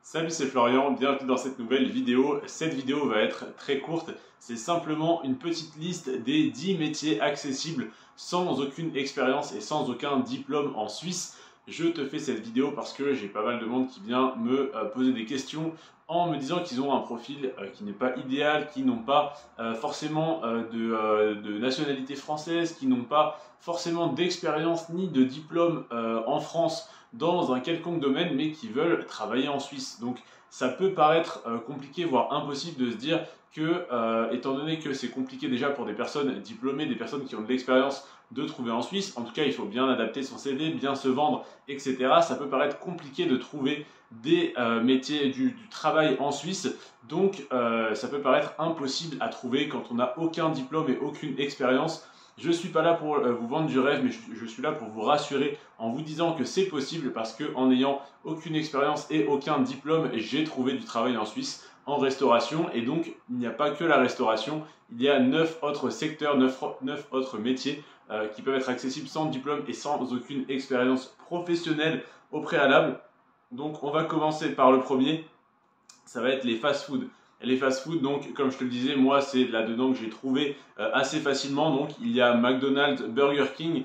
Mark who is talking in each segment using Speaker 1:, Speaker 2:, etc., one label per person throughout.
Speaker 1: Salut, c'est Florian, bienvenue dans cette nouvelle vidéo. Cette vidéo va être très courte, c'est simplement une petite liste des 10 métiers accessibles sans aucune expérience et sans aucun diplôme en Suisse. Je te fais cette vidéo parce que j'ai pas mal de monde qui vient me poser des questions en me disant qu'ils ont un profil qui n'est pas idéal, qui n'ont pas forcément de nationalité française, qui n'ont pas forcément d'expérience ni de diplôme en France dans un quelconque domaine, mais qui veulent travailler en Suisse. Donc ça peut paraître compliqué, voire impossible de se dire que, étant donné que c'est compliqué déjà pour des personnes diplômées, des personnes qui ont de l'expérience, de trouver en Suisse, en tout cas il faut bien adapter son CV, bien se vendre, etc. Ça peut paraître compliqué de trouver des métiers du travail en Suisse, donc ça peut paraître impossible à trouver quand on n'a aucun diplôme et aucune expérience. Je ne suis pas là pour vous vendre du rêve, mais je suis là pour vous rassurer en vous disant que c'est possible parce qu'en n'ayant aucune expérience et aucun diplôme, j'ai trouvé du travail en Suisse en restauration. Et donc, il n'y a pas que la restauration, il y a 9 autres secteurs, 9 autres métiers qui peuvent être accessibles sans diplôme et sans aucune expérience professionnelle au préalable. Donc, on va commencer par le premier, ça va être les fast-food. Les fast-food, donc comme je te le disais, moi c'est là-dedans que j'ai trouvé assez facilement. Donc il y a McDonald's, Burger King,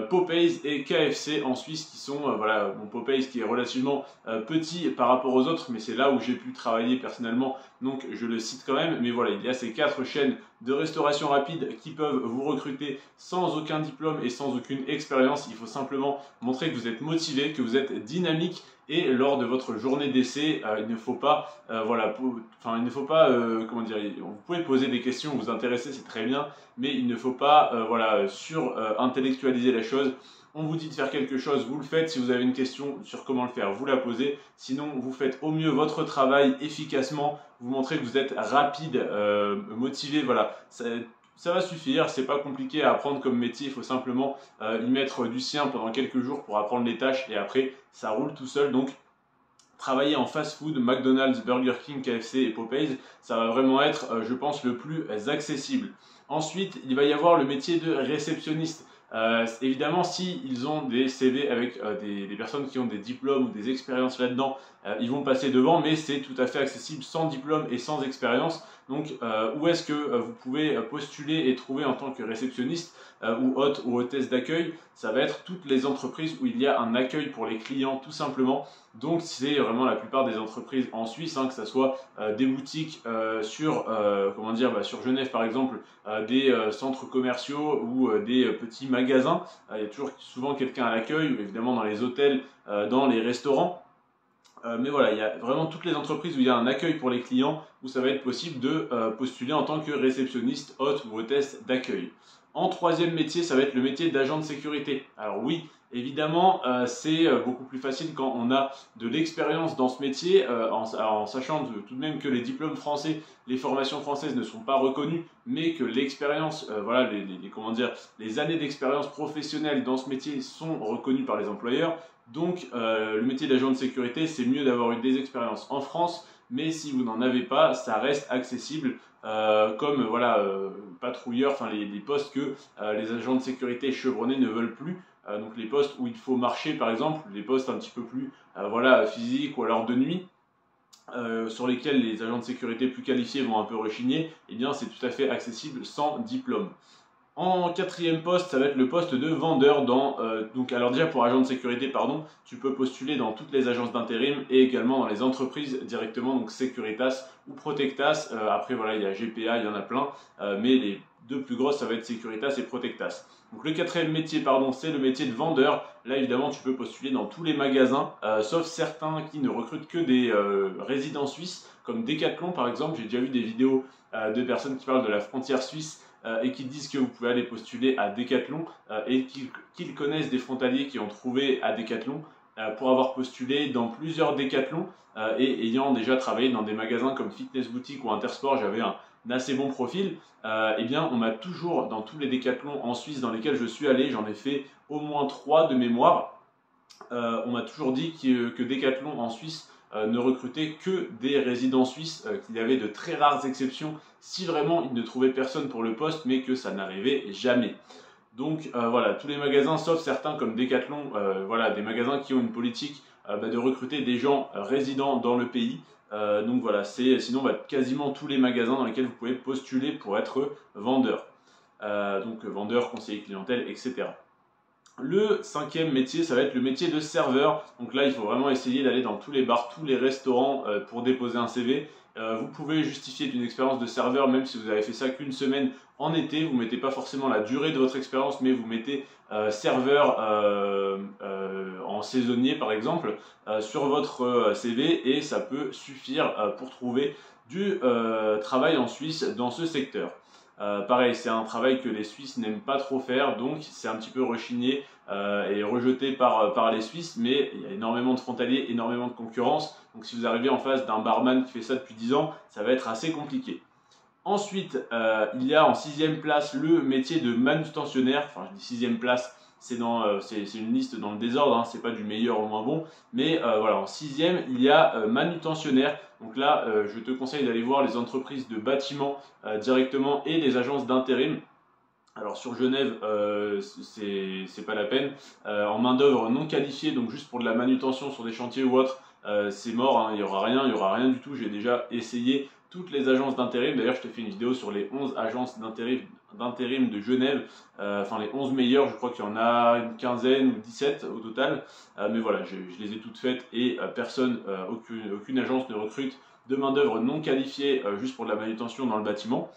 Speaker 1: Popeyes et KFC en Suisse qui sont, voilà, bon, Popeyes qui est relativement petit par rapport aux autres, mais c'est là où j'ai pu travailler personnellement, donc je le cite quand même. Mais voilà, il y a ces 4 chaînes de restauration rapide qui peuvent vous recruter sans aucun diplôme et sans aucune expérience. Il faut simplement montrer que vous êtes motivé, que vous êtes dynamique. Et lors de votre journée d'essai, il ne faut pas, comment dire, vous pouvez poser des questions, vous intéresser, c'est très bien, mais il ne faut pas, intellectualiser la chose. On vous dit de faire quelque chose, vous le faites. Si vous avez une question sur comment le faire, vous la posez. Sinon, vous faites au mieux votre travail efficacement. Vous montrez que vous êtes rapide, motivé. Voilà, ça va suffire. C'est pas compliqué à apprendre comme métier. Il faut simplement y mettre du sien pendant quelques jours pour apprendre les tâches et après, ça roule tout seul. Donc, travailler en fast-food, McDonald's, Burger King, KFC et Popeyes, ça va vraiment être, je pense, le plus accessible. Ensuite, il va y avoir le métier de réceptionniste. Évidemment, s'ils ont des CV avec des personnes qui ont des diplômes ou des expériences là-dedans, ils vont passer devant, mais c'est tout à fait accessible sans diplôme et sans expérience. Donc, où est-ce que vous pouvez postuler et trouver en tant que réceptionniste ou hôte ou hôtesse d'accueil? Ça va être toutes les entreprises où il y a un accueil pour les clients, tout simplement. Donc, c'est vraiment la plupart des entreprises en Suisse, que ce soit des boutiques sur Genève par exemple, des centres commerciaux ou des petits magasins. Il y a toujours souvent quelqu'un à l'accueil, évidemment dans les hôtels, dans les restaurants. Mais voilà, il y a vraiment toutes les entreprises où il y a un accueil pour les clients, où ça va être possible de postuler en tant que réceptionniste, hôte ou hôtesse d'accueil. En troisième métier, ça va être le métier d'agent de sécurité. Alors oui, évidemment, c'est beaucoup plus facile quand on a de l'expérience dans ce métier, en sachant tout de même que les diplômes français, les formations françaises ne sont pas reconnues, mais que l'expérience, les années d'expérience professionnelle dans ce métier sont reconnues par les employeurs. Donc, le métier d'agent de sécurité, c'est mieux d'avoir eu des expériences en France, mais si vous n'en avez pas, ça reste accessible comme patrouilleur, les postes que les agents de sécurité chevronnés ne veulent plus. Donc les postes où il faut marcher par exemple, les postes un petit peu plus physiques ou alors de nuit, sur lesquels les agents de sécurité plus qualifiés vont un peu rechigner, eh bien c'est tout à fait accessible sans diplôme. En quatrième poste, ça va être le poste de vendeur alors déjà pour agent de sécurité, tu peux postuler dans toutes les agences d'intérim et également dans les entreprises directement, donc Securitas ou Protectas. Après voilà, il y a GPA, il y en a plein, mais les deux plus grosses, ça va être Securitas et Protectas. Donc le quatrième métier, c'est le métier de vendeur. Là évidemment, tu peux postuler dans tous les magasins, sauf certains qui ne recrutent que des résidents suisses, comme Decathlon par exemple. J'ai déjà vu des vidéos de personnes qui parlent de la frontière suisse et qui disent que vous pouvez aller postuler à Decathlon et qu'ils connaissent des frontaliers qui ont trouvé à Decathlon pour avoir postulé dans plusieurs Decathlon et ayant déjà travaillé dans des magasins comme Fitness Boutique ou Intersport, j'avais un assez bon profil. Eh bien, on m'a toujours, dans tous les Decathlon en Suisse dans lesquels je suis allé, j'en ai fait au moins 3 de mémoire, on m'a toujours dit que Decathlon en Suisse ne recrutait que des résidents suisses, qu'il y avait de très rares exceptions si vraiment ils ne trouvaient personne pour le poste, mais que ça n'arrivait jamais. Donc voilà, tous les magasins, sauf certains comme Decathlon, des magasins qui ont une politique de recruter des gens résidents dans le pays. Donc voilà, c'est sinon quasiment tous les magasins dans lesquels vous pouvez postuler pour être vendeur. Donc vendeur, conseiller clientèle, etc. Le cinquième métier, ça va être le métier de serveur. Donc là, il faut vraiment essayer d'aller dans tous les bars, tous les restaurants pour déposer un CV. Vous pouvez justifier d'une expérience de serveur même si vous avez fait ça qu'une semaine en été. Vous ne mettez pas forcément la durée de votre expérience, mais vous mettez serveur en saisonnier par exemple sur votre CV et ça peut suffire pour trouver du travail en Suisse dans ce secteur. Pareil, c'est un travail que les Suisses n'aiment pas trop faire, donc c'est un petit peu rechigné et rejeté par les Suisses, mais il y a énormément de frontaliers, énormément de concurrence, donc si vous arrivez en face d'un barman qui fait ça depuis 10 ans, ça va être assez compliqué. Ensuite, il y a en 6e place le métier de manutentionnaire, enfin je dis 6e place, c'est une liste dans le désordre, hein, c'est pas du meilleur au moins bon, mais voilà, en 6e, il y a manutentionnaire. Donc là, je te conseille d'aller voir les entreprises de bâtiments directement et les agences d'intérim. Alors sur Genève, c'est pas la peine. En main d'œuvre non qualifiée, donc juste pour de la manutention sur des chantiers ou autre, c'est mort, hein, il n'y aura rien du tout. J'ai déjà essayé toutes les agences d'intérim. D'ailleurs, je t'ai fait une vidéo sur les 11 agences d'intérim de Genève, enfin les 11 meilleures, je crois qu'il y en a une quinzaine ou 17 au total. Mais voilà, je les ai toutes faites et aucune agence ne recrute de main d'œuvre non qualifiée juste pour de la manutention dans le bâtiment.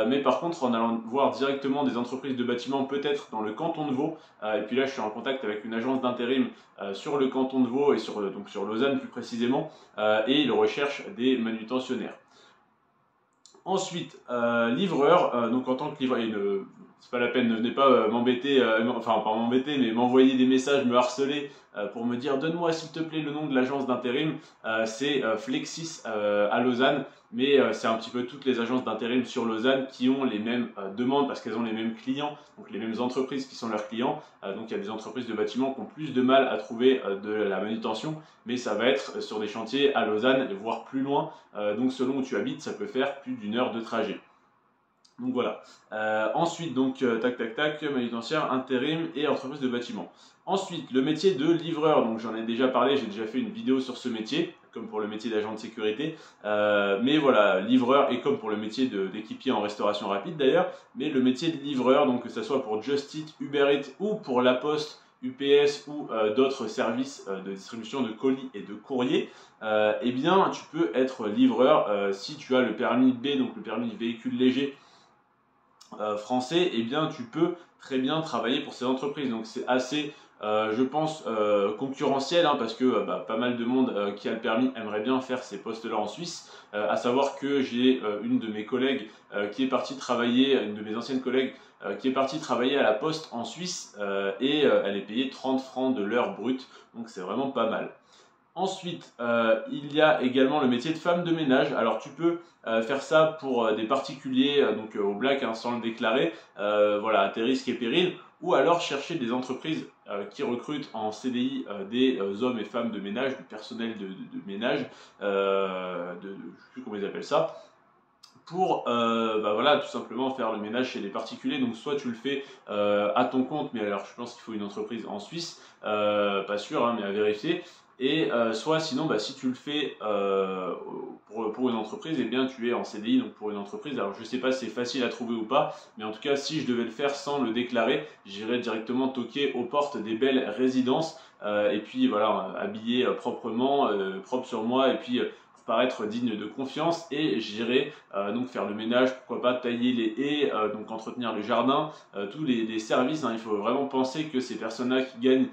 Speaker 1: Mais par contre, en allant voir directement des entreprises de bâtiment, peut-être dans le canton de Vaud, et puis là je suis en contact avec une agence d'intérim sur le canton de Vaud et donc sur Lausanne plus précisément, et ils recherchent des manutentionnaires. Ensuite, livreur, donc en tant que livreur, c'est pas la peine, ne venez pas m'embêter, enfin pas m'embêter, mais m'envoyer des messages, me harceler pour me dire donne-moi s'il te plaît le nom de l'agence d'intérim. C'est Flexis à Lausanne, mais c'est un petit peu toutes les agences d'intérim sur Lausanne qui ont les mêmes demandes parce qu'elles ont les mêmes clients, donc les mêmes entreprises qui sont leurs clients. Donc il y a des entreprises de bâtiments qui ont plus de mal à trouver de la manutention, mais ça va être sur des chantiers à Lausanne, voire plus loin. Donc selon où tu habites, ça peut faire plus d'1 heure de trajet. Donc voilà. Ensuite, donc, tac, manutentionnaire, intérim et entreprise de bâtiment. Ensuite, le métier de livreur. Donc j'en ai déjà parlé, j'ai déjà fait une vidéo sur ce métier, comme pour le métier d'agent de sécurité. Mais voilà, livreur et comme pour le métier d'équipier en restauration rapide d'ailleurs. Mais le métier de livreur, donc que ce soit pour Just Eat, Uber Eats ou pour La Poste, UPS ou d'autres services de distribution de colis et de courrier, eh bien tu peux être livreur si tu as le permis B, donc le permis véhicule léger français, eh bien tu peux très bien travailler pour ces entreprises. Donc c'est assez, je pense, concurrentiel, hein, parce que pas mal de monde qui a le permis aimerait bien faire ces postes-là en Suisse. À savoir que j'ai une de mes collègues qui est partie travailler, une de mes anciennes collègues qui est partie travailler à la Poste en Suisse et elle est payée 30 francs de l'heure brute, donc c'est vraiment pas mal. Ensuite, il y a également le métier de femme de ménage. Alors tu peux faire ça pour des particuliers, donc au black, hein, sans le déclarer, voilà, à tes risques et périls, ou alors chercher des entreprises qui recrutent en CDI des hommes et femmes de ménage, du personnel de ménage, je ne sais plus comment ils appellent ça, pour voilà, tout simplement faire le ménage chez les particuliers. Donc soit tu le fais à ton compte, mais alors je pense qu'il faut une entreprise en Suisse, pas sûr, hein, mais à vérifier. Et soit sinon, si tu le fais pour une entreprise, eh bien tu es en CDI, donc pour une entreprise. Alors je ne sais pas si c'est facile à trouver ou pas, mais en tout cas si je devais le faire sans le déclarer, j'irais directement toquer aux portes des belles résidences et puis voilà, habillé proprement, propre sur moi, et puis paraître digne de confiance, et j'irai donc faire le ménage, pourquoi pas tailler les haies, donc entretenir le jardin, tous les services, hein. Il faut vraiment penser que ces personnes-là qui gagnent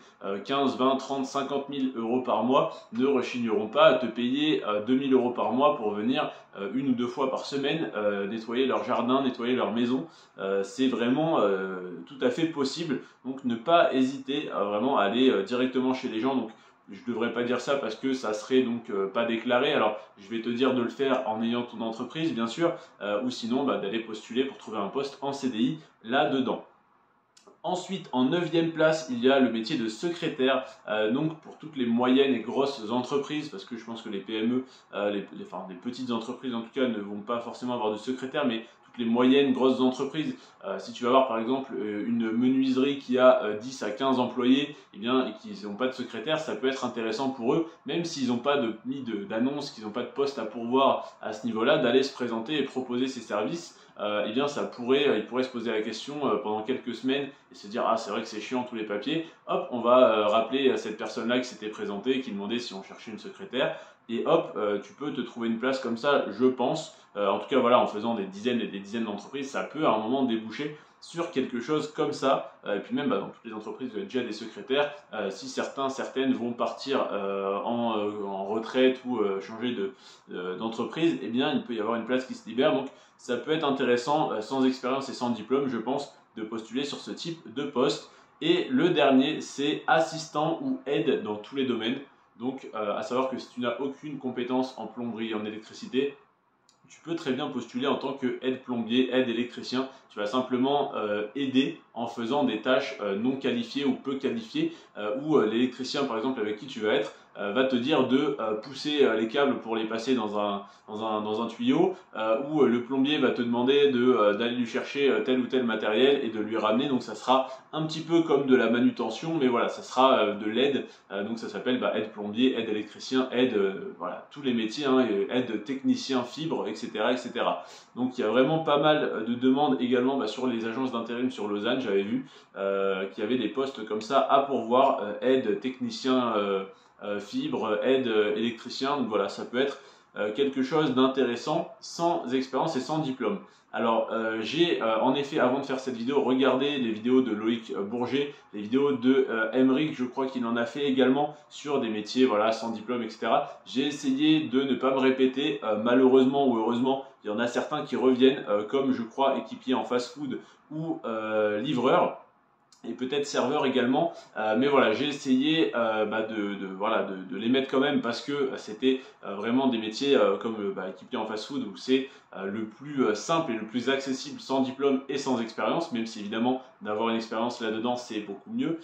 Speaker 1: 15, 20, 30, 50 000 euros par mois ne rechigneront pas à te payer 2 000 euros par mois pour venir 1 ou 2 fois par semaine nettoyer leur jardin, nettoyer leur maison. C'est vraiment tout à fait possible, donc ne pas hésiter à vraiment aller directement chez les gens. Donc je ne devrais pas dire ça parce que ça serait donc pas déclaré. Alors je vais te dire de le faire en ayant ton entreprise bien sûr, ou sinon d'aller postuler pour trouver un poste en CDI là-dedans. Ensuite, en 9e place, il y a le métier de secrétaire, donc pour toutes les moyennes et grosses entreprises, parce que je pense que les PME, les petites entreprises en tout cas, ne vont pas forcément avoir de secrétaire, mais toutes les moyennes grosses entreprises. Si tu vas voir par exemple une menuiserie qui a 10 à 15 employés eh bien, et qu'ils n'ont pas de secrétaire, ça peut être intéressant pour eux, même s'ils n'ont pas d'annonce, qu'ils n'ont pas de poste à pourvoir à ce niveau-là, d'aller se présenter et proposer ses services. Eh bien ils pourraient se poser la question pendant quelques semaines et se dire ah c'est vrai que c'est chiant tous les papiers, hop on va rappeler cette personne-là qui s'était présentée et qui demandait si on cherchait une secrétaire et hop tu peux te trouver une place comme ça je pense, en tout cas voilà en faisant des dizaines et des dizaines d'entreprises ça peut à un moment déboucher sur quelque chose comme ça, et puis même dans toutes les entreprises vous avez déjà des secrétaires, si certaines vont partir en retraite ou changer d'entreprise, eh bien il peut y avoir une place qui se libère, donc ça peut être intéressant sans expérience et sans diplôme je pense de postuler sur ce type de poste. Et le dernier c'est assistant ou aide dans tous les domaines, donc à savoir que si tu n'as aucune compétence en plomberie, en électricité, tu peux très bien postuler en tant qu'aide plombier, aide électricien. Tu vas simplement aider en faisant des tâches non qualifiées ou peu qualifiées, où l'électricien par exemple avec qui tu vas être va te dire de pousser les câbles pour les passer dans un tuyau, où le plombier va te demander d'aller lui chercher tel ou tel matériel et de lui ramener. Donc ça sera un petit peu comme de la manutention, mais voilà, ça sera de l'aide. Donc ça s'appelle aide plombier, aide électricien, aide, voilà, tous les métiers, hein, aide technicien fibre, etc., etc. Donc il y a vraiment pas mal de demandes également sur les agences d'intérim sur Lausanne. J'avais vu qu'il y avait des postes comme ça à pourvoir, aide technicien fibre, aide électricien. Donc voilà, ça peut être quelque chose d'intéressant sans expérience et sans diplôme. Alors j'ai en effet avant de faire cette vidéo regardé les vidéos de Loïc Bourget, les vidéos de Emeric, je crois qu'il en a fait également sur des métiers voilà, sans diplôme etc. J'ai essayé de ne pas me répéter, malheureusement ou heureusement il y en a certains qui reviennent comme je crois équipier en fast-food ou livreur et peut-être serveur également, mais voilà j'ai essayé de les mettre quand même parce que c'était vraiment des métiers comme équipier en fast-food où c'est le plus simple et le plus accessible sans diplôme et sans expérience, même si évidemment d'avoir une expérience là-dedans c'est beaucoup mieux,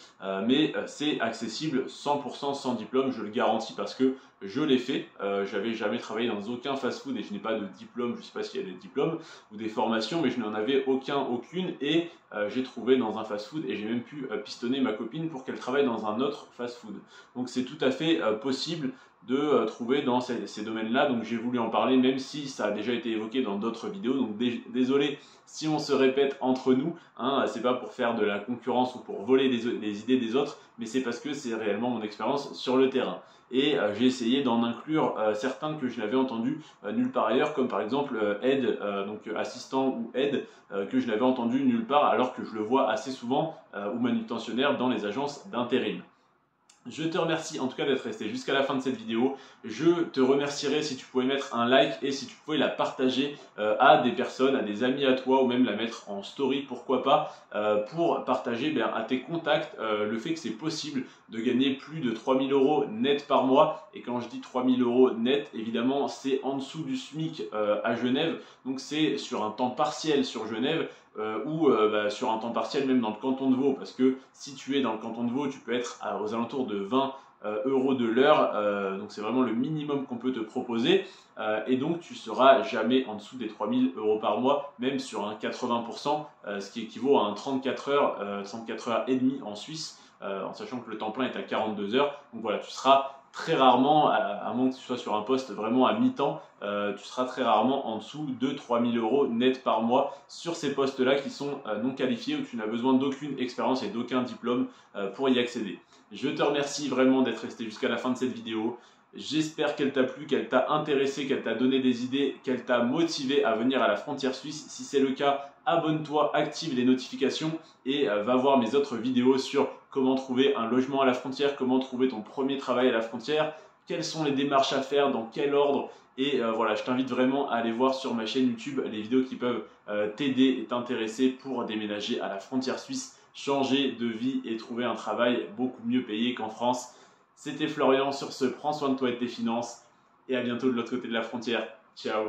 Speaker 1: mais c'est accessible 100% sans diplôme, je le garantis parce que je l'ai fait, j'avais jamais travaillé dans aucun fast-food et je n'ai pas de diplôme, je ne sais pas s'il y a des diplômes ou des formations, mais je n'en avais aucune et j'ai trouvé dans un fast-food et j'ai même pu pistonner ma copine pour qu'elle travaille dans un autre fast-food. Donc c'est tout à fait possible de trouver dans ces domaines-là, donc j'ai voulu en parler même si ça a déjà été évoqué dans d'autres vidéos, donc désolé si on se répète entre nous, hein, c'est pas pour faire de la concurrence ou pour voler les idées des autres, mais c'est parce que c'est réellement mon expérience sur le terrain. Et j'ai essayé d'en inclure certains que je n'avais entendus nulle part ailleurs, comme par exemple aide, donc assistant ou aide, que je n'avais entendu nulle part alors que je le vois assez souvent, ou manutentionnaire dans les agences d'intérim. Je te remercie en tout cas d'être resté jusqu'à la fin de cette vidéo. Je te remercierais si tu pouvais mettre un like et si tu pouvais la partager à des personnes, à des amis à toi ou même la mettre en story, pourquoi pas, pour partager à tes contacts le fait que c'est possible de gagner plus de 3 000 € net par mois. Et quand je dis 3 000 € net, évidemment c'est en dessous du SMIC à Genève, donc c'est sur un temps partiel sur Genève. Ou sur un temps partiel même dans le canton de Vaud, parce que si tu es dans le canton de Vaud tu peux être aux alentours de 20 € de l'heure, donc c'est vraiment le minimum qu'on peut te proposer, et donc tu seras jamais en dessous des 3 000 € par mois, même sur un 80%, ce qui équivaut à un 34 heures et demie en Suisse, en sachant que le temps plein est à 42 heures, donc voilà tu seras très rarement, à moins que tu sois sur un poste vraiment à mi-temps, tu seras très rarement en dessous de 3 000 € net par mois sur ces postes-là qui sont non qualifiés, où tu n'as besoin d'aucune expérience et d'aucun diplôme pour y accéder. Je te remercie vraiment d'être resté jusqu'à la fin de cette vidéo. J'espère qu'elle t'a plu, qu'elle t'a intéressé, qu'elle t'a donné des idées, qu'elle t'a motivé à venir à la frontière suisse. Si c'est le cas, abonne-toi, active les notifications et va voir mes autres vidéos sur comment trouver un logement à la frontière, comment trouver ton premier travail à la frontière, quelles sont les démarches à faire, dans quel ordre. Et voilà, je t'invite vraiment à aller voir sur ma chaîne YouTube les vidéos qui peuvent t'aider et t'intéresser pour déménager à la frontière suisse, changer de vie et trouver un travail beaucoup mieux payé qu'en France. C'était Florian, sur ce, prends soin de toi et de tes finances et à bientôt de l'autre côté de la frontière. Ciao!